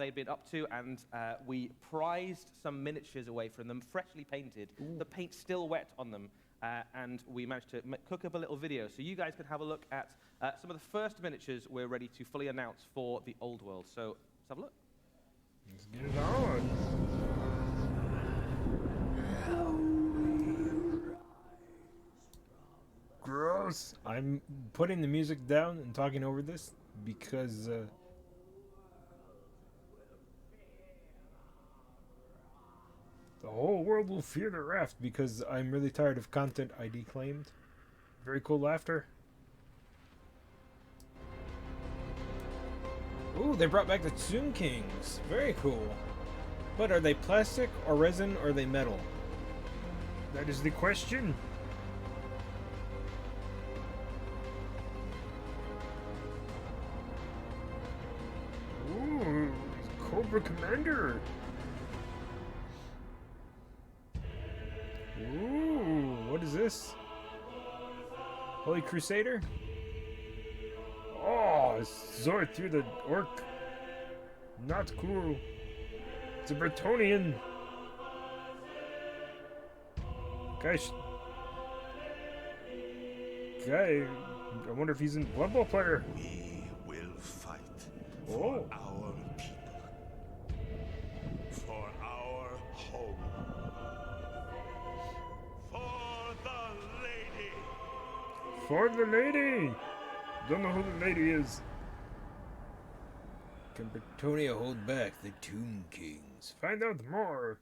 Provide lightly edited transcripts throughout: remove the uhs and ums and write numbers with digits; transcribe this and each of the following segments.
they'd been up to, and we prized some miniatures away from them, freshly painted. Ooh. The paint's still wet on them, and we managed to cook up a little video so you guys can have a look at some of the first miniatures we're ready to fully announce for the old world. So let's have a look. Let's get it on. Gross. I'm putting the music down and talking over this because the whole world will fear the raft because I'm really tired of content I declaimed. Very cool laughter. Ooh, they brought back the Tomb Kings. Very cool. But are they plastic or resin or are they metal? That is the question. Ooh, Cobra Commander. Ooh, what is this? Holy Crusader? Oh, sword through the orc. Not cool. It's a Bretonnian. Guy, I wonder if he's a Blood Bowl player. We will fight for our people, for our home, for the lady. For the lady! Don't know who the lady is. Can Bretonnia hold back the Tomb Kings? Find out more.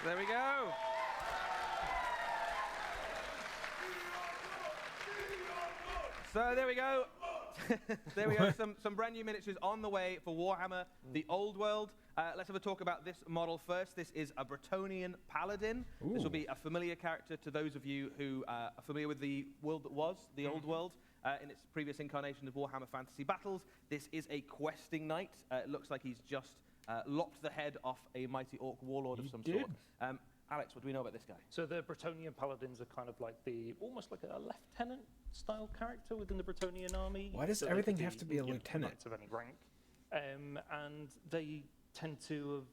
There we go. So there we go. There we go. Some brand new miniatures on the way for Warhammer, the old world. Let's have a talk about this model first. This is a Bretonnian Paladin. Ooh. This will be a familiar character to those of you who are familiar with the world that was, the old world, in its previous incarnation of Warhammer Fantasy Battles. This is a questing knight. It looks like he's just lopped the head off a mighty orc warlord of some sort. Alex, what do we know about this guy? So the Bretonnian Paladins are kind of like almost like a lieutenant style character within the Bretonnian army. Why does So they everything could have to be a lieutenant? Knights of any rank, and they tend to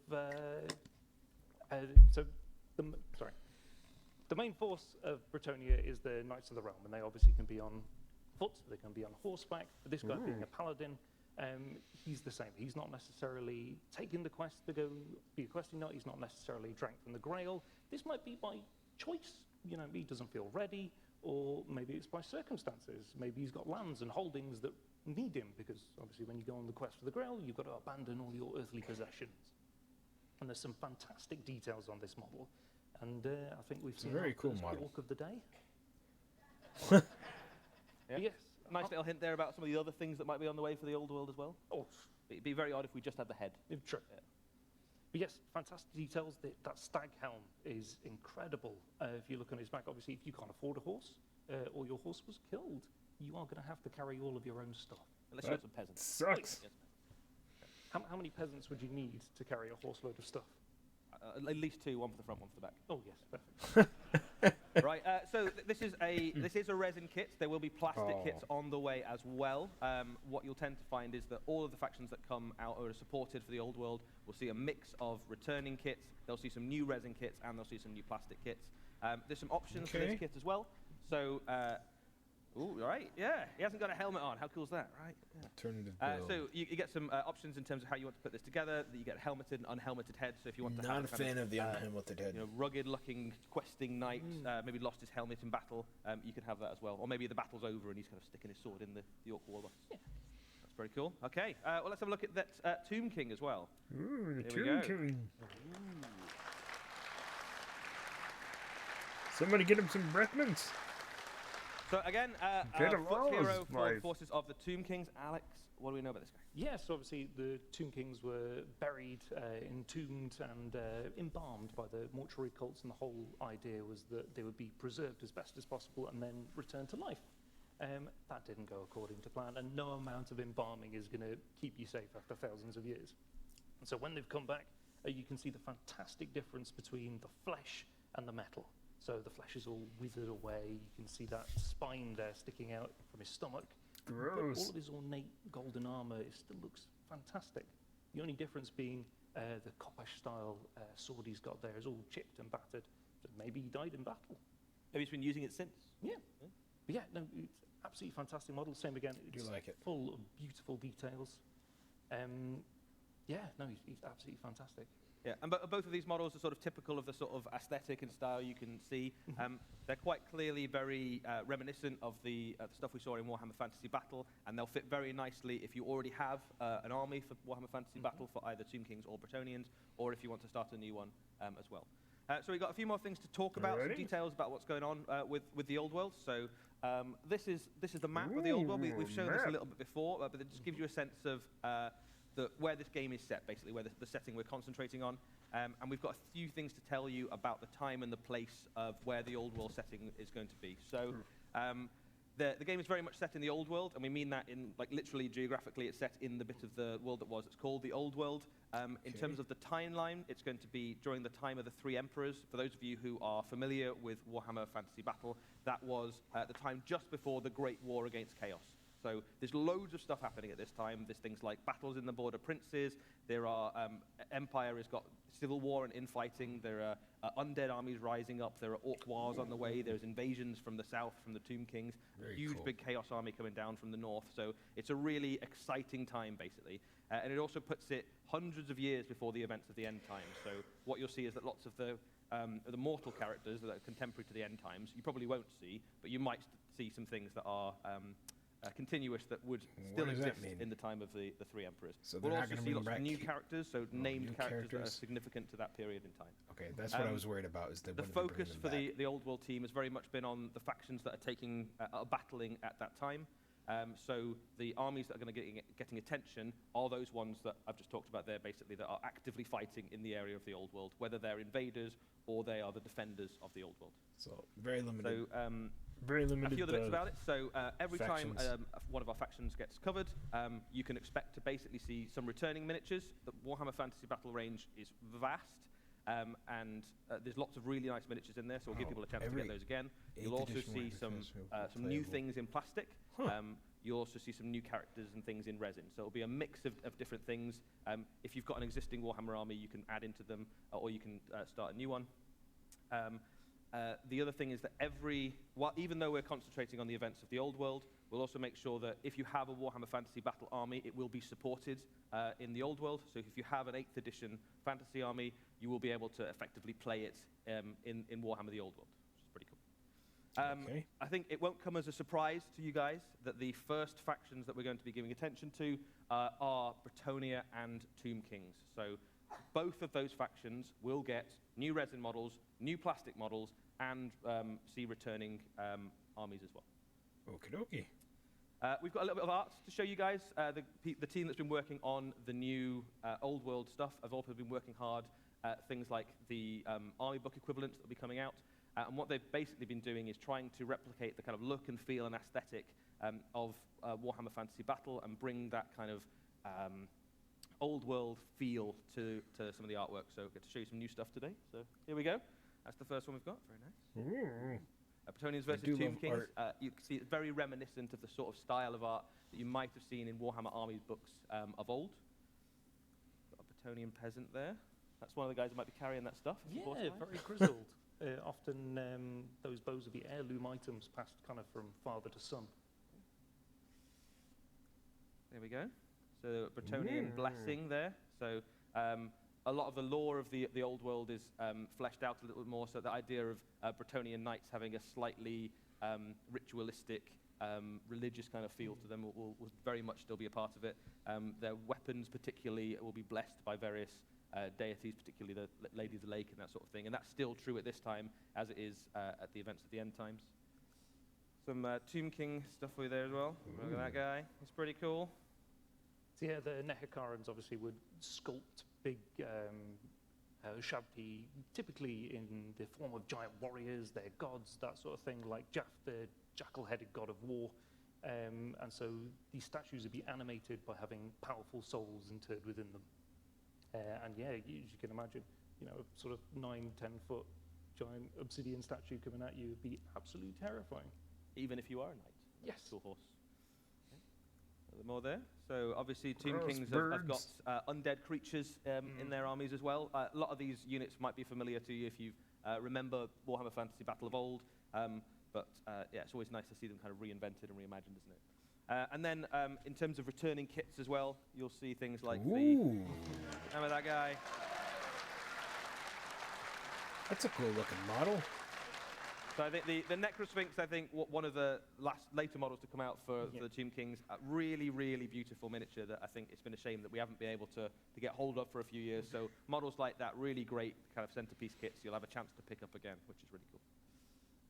have. The main force of Bretonnia is the Knights of the Realm, and they obviously can be on foot, they can be on horseback. But this guy being a paladin, he's the same. He's not necessarily taking the quest to go be a questing knight. He's not necessarily drank from the Grail. This might be by choice. You know, he doesn't feel ready, or maybe it's by circumstances. Maybe he's got lands and holdings that need him, because obviously when you go on the quest for the Grail, you've got to abandon all your earthly possessions. And there's some fantastic details on this model. And I think we've seen very cool the model. orc of the day. Yeah. Yes. Nice little hint there about some of the other things that might be on the way for the old world as well. Oh, It'd be very odd if we just had the head. true. Yeah. But yes, fantastic details. That stag helm is incredible. If you look on his back, obviously, if you can't afford a horse, or your horse was killed, you are going to have to carry all of your own stuff. Unless you've got some peasants. Sucks. Yes. How many peasants would you need to carry a horse load of stuff? At least two, one for the front, one for the back. Oh yes, perfect. Right, so this is a resin kit. There will be plastic kits on the way as well. What you'll tend to find is that all of the factions that come out or are supported for the old world will see a mix of returning kits. They'll see some new resin kits, and they'll see some new plastic kits. There's some options for this kit as well. So, ooh, right, yeah, he hasn't got a helmet on. How cool is that, right? Yeah. Alternative build. So you get some options in terms of how you want to put this together. You get a helmeted and unhelmeted head. So if you want to Not have a fan of the unhelmeted head. you know, rugged-looking questing knight, maybe lost his helmet in battle, you can have that as well. Or maybe the battle's over and he's kind of sticking his sword in the orc warlock. Yeah. That's very cool. Okay, well, let's have a look at that Tomb King as well. Ooh, the Here we Tomb go. King. Somebody get him some Bretmans. So again, Get a foot Rose hero for the wife. forces of the Tomb Kings. Alex, what do we know about this guy? Yes, obviously the Tomb Kings were buried, entombed, and embalmed by the mortuary cults, and the whole idea was that they would be preserved as best as possible and then returned to life. That didn't go according to plan, and no amount of embalming is going to keep you safe after thousands of years. And so when they've come back, you can see the fantastic difference between the flesh and the metal. So the flesh is all withered away. You can see that spine there sticking out from his stomach. Gross. But all of his ornate golden armor, it still looks fantastic. The only difference being the Koppash-style sword he's got there is all chipped and battered. So maybe he died in battle. Maybe he's been using it since. Yeah. But yeah, no, it's absolutely fantastic model. Same again. Do you like it? Full of beautiful details. Yeah, no, he's absolutely fantastic. Yeah, and both of these models are sort of typical of the sort of aesthetic and style you can see. They're quite clearly very reminiscent of the stuff we saw in Warhammer Fantasy Battle, and they'll fit very nicely if you already have an army for Warhammer Fantasy Battle for either Tomb Kings or Bretonnians, or if you want to start a new one as well. So we've got a few more things to talk about, some details about what's going on with the Old World. So this is the map of the Old World. We've shown this a little bit before, but it just gives you a sense of where this game is set, basically, where the setting we're concentrating on. And we've got a few things to tell you about the time and the place of where the Old World setting is going to be. So the game is very much set in the Old World, and we mean that in, like, literally geographically, it's set in the bit of the world that was. It's called the Old World. In terms of the timeline, it's going to be during the time of the Three Emperors. For those of you who are familiar with Warhammer Fantasy Battle, that was the time just before the Great War against Chaos. So there's loads of stuff happening at this time. There's things like battles in the Border Princes. There are Empire has got civil war and infighting. There are undead armies rising up. There are orc wars on the way. There's invasions from the south, from the Tomb Kings. Very Huge cool. big chaos army coming down from the north. So it's a really exciting time, basically. And it also puts it hundreds of years before the events of the end times. So what you'll see is that lots of the mortal characters that are contemporary to the end times, you probably won't see, but you might see some things that are continuous that would still What does that exist mean? in the time of the Three Emperors. So they're we'll not also gonna see bring lots of back new characters, so named new characters that are characters? significant to that period in time. Okay, that's what I was worried about. Is they The wouldn't be focus bringing for them back. the Old World team has very much been on the factions that are battling at that time. So the armies that are going to getting attention are those ones that I've just talked about there, basically, that are actively fighting in the area of the Old World, whether they're invaders or they are the defenders of the Old World. So very limited. So very a limited. few other bits about it. So every time factions. one of our factions gets covered, you can expect to basically see some returning miniatures. The Warhammer Fantasy Battle range is vast, and there's lots of really nice miniatures in there, so we'll give people a chance to get those again. You'll also see some new things in plastic. You'll also see some new characters and things in resin. So it'll be a mix of different things. If you've got an existing Warhammer army, you can add into them, or you can start a new one. The other thing is that even though we're concentrating on the events of the Old World, we'll also make sure that if you have a Warhammer Fantasy Battle army, it will be supported in the Old World. So if you have an 8th edition fantasy army, you will be able to effectively play it in Warhammer the Old World, which is pretty cool. Okay. I think it won't come as a surprise to you guys that the first factions that we're going to be giving attention to are Bretonnia and Tomb Kings. So both of those factions will get new resin models, new plastic models, and see returning armies as well. Okie dokie. We've got a little bit of art to show you guys. The team that's been working on the new Old World stuff have also been working hard at things like the army book equivalents that will be coming out. And what they've basically been doing is trying to replicate the kind of look and feel and aesthetic of Warhammer Fantasy Battle and bring that kind of Old World feel to some of the artwork. So I'll get to show you some new stuff today. So here we go. That's the first one we've got. Very nice. Bretonnians versus do Tomb love Kings. art. You can see it's very reminiscent of the sort of style of art that you might have seen in Warhammer Armies books of old. Got a Bretonnian peasant there. That's one of the guys who might be carrying that stuff. Yeah, Force-wise. very grizzled. Often those bows will be heirloom items passed kind of from father to son. There we go. So Bretonnian blessing there. So a lot of the lore of the Old World is fleshed out a little bit more. So the idea of Bretonnian knights having a slightly ritualistic, religious kind of feel to them will very much still be a part of it. Their weapons particularly will be blessed by various deities, particularly the Lady of the Lake and that sort of thing. And that's still true at this time as it is at the events of the end times. Some Tomb King stuff for you there as well. Look at that guy. He's pretty cool. So yeah, the Nehekarans obviously would sculpt big Shabti, typically in the form of giant warriors, their gods, that sort of thing, like Jaff, the jackal-headed god of war. And so these statues would be animated by having powerful souls interred within them. And yeah, you can imagine, you know, a sort of 9, 10-foot giant obsidian statue coming at you would be absolutely terrifying. Even if you are a knight. Yes. Cool horse. Okay. A little more there. So obviously Tomb Kings have got undead creatures in their armies as well. A lot of these units might be familiar to you if you remember Warhammer Fantasy Battle of Old. But yeah, it's always nice to see them kind of reinvented and reimagined, isn't it? And then in terms of returning kits as well, you'll see things like remember that guy? That's a cool looking model. So I think the Necrosphinx, I think, one of the later models to come out for the Tomb Kings, really, really beautiful miniature that I think it's been a shame that we haven't been able to get hold of for a few years. So models like that, really great kind of centerpiece kits, you'll have a chance to pick up again, which is really cool.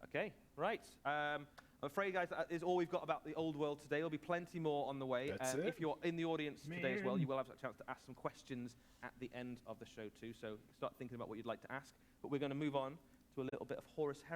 Okay, right. I'm afraid, guys, that is all we've got about the old world today. There'll be plenty more on the way. That's it? If you're in the audience today as well, you will have a chance to ask some questions at the end of the show too. So start thinking about what you'd like to ask. But we're going to move on to a little bit of Horus Heresy.